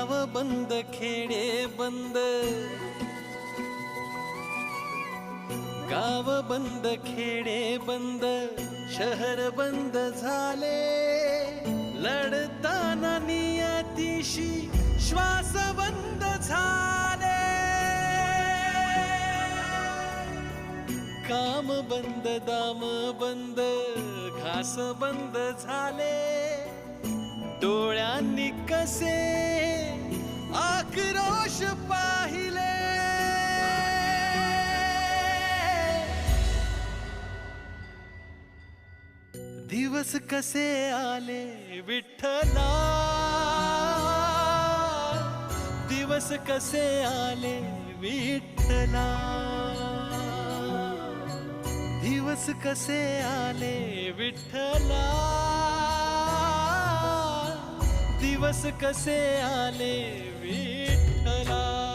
गाव बंद खेडे बंद, गाव बंद खेडे बंद, शहर बंद झाले, लढताना नियतीशी श्वास बंद झाले, काम बंद दाम बंद, घास बंद झाले, डोळ्यांनी कसे आक्रोश पाहिले, दिवस कसे आले विठ्ठला, दिवस कसे आले विठ्ठला, दिवस कसे आले विठ्ठला, दिवस कसे आले विठ्ठला.